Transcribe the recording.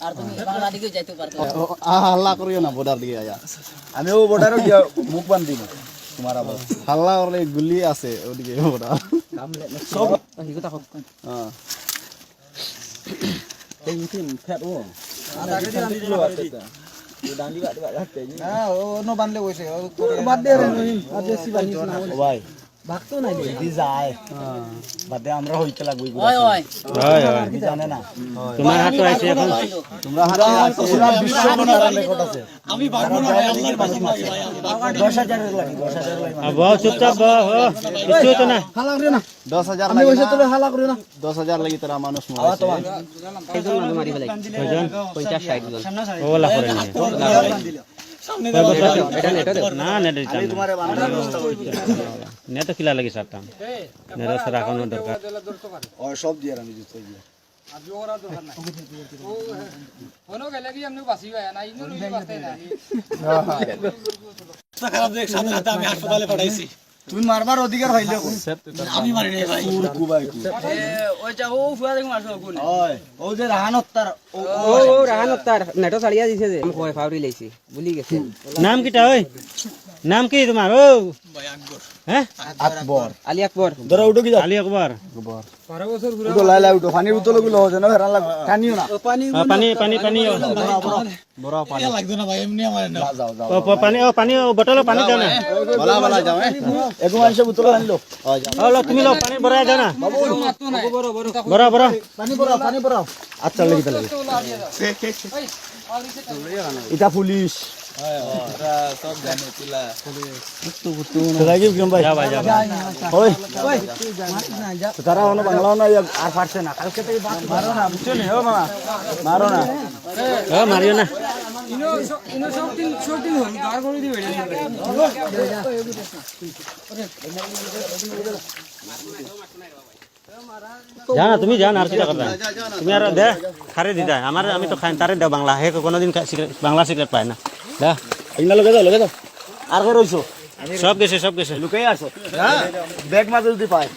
আর তুমি বাংলা দিকে যাইতে পারতো হাল্লা করিও না বর্ডার দিকে আয়া আমিও বর্ডারে গিয়া মুখ বান দিব তোমার আবার হাল্লা করলে গুলি আছে ওদিকে বর্ডার সব হিগো তাকো হ্যাঁ এই মিটিং ফেট ও আর আগে দাঁড়ি দিলো আছে দাঁড়ি বাড়তে হ্যাঁ ও নো বানলে কইছে ও বাদ দে রে আর বেশি বানিস না ভাই ভাগতো নাই দি যায় হ্যাঁ বাদে আমরা হইতে লাগবই ওই ওই কি জানে না তোমার হাতে আছে এখন তোমরা হাতে আছে পুরো বিশ্ব মনোরম রেকর্ড আছে আমি পারবো না ভাই আল্লাহর কসম ভাই 10000 এর লাগি 10000 এর লাগি বহু চুপচাপ বহু কিছু তো না হালা করিও না 10000 আমি কইছে তোরে হালা করিও না 10000 লাগি তোরা মানুষ আওয়া তো মরাইছে এইজন মানুষ মারি ফেলাই কয়জন 50 60 জন ওলা করে নিয়ে এটা নেট দে না নেট আমি তোমারে বানানোর ব্যবস্থা করছি নেট তো খিলা লাগি সারতাম নেট সে রাখানো দরকার ও সব দিয়ে আমি দিতে গিয়ে আর জোরা দরকার নাই ও হনো গেলে কি এমনি বাসি ভাই না ইনো রুই বাসতে না খারাপ দেখ সাথে সাথে আমি হাসপাতালে পাঠাইছি তুমি মারবার অধিকার হইলে আমি মারি নাই ভাই কুবাই ওই যা ও ফুয়া দেখো মারছো কোন ওই ও যে রাহানত তার ও রাহান তার নেটো সালিয়া দিছে যে আমি কই ফাউরি লাইছি ভুলি গেছে নাম কিটা ওই নাম কি তোমার ও ভাই আকবর হ্যাঁ আকবর আলী আকবর ধরো উঠো কি আলী আকবর 12 বছর ঘুরে উঠো লাই লাই উঠো পানির বোতল গুলো যেন হেরান লাগ কানিও না পানি পানি পানি পানি বড় পানি লাগতো না ভাই এমনি আমার না যাও যাও পানি বোতল পানি দাও না বলা বলা যাও এগো আনছে বোতল আনলো হলো তুমি লো পানি ভরা দাও না মারতো না বড় বড় বড় বড় পানি পড়াও আচ্ছা লাগি তাহলে এটা পুলিশ সব জানে তুলা রাগি কেমন ভাই যা ভাই যা ওই তারা হলো বাংলাও না আর পারছে না কালকে থেকে মারো না বুঝছো নি ও মামা মারো না ও মারিও না ইনো সব দিন হল গার করে দিবে জানা তুমি জান আর কি করবে তুমি আর দে খারে দিদা আমার আমি তো খাই তারে দাও বাংলা হে কোনোদিন বাংলা সিগারেট পায় না দা ইনা লগে যাও আর কে রইছো সব গেছে লুকাই আসো ব্যাগ মাঝে যদি পায়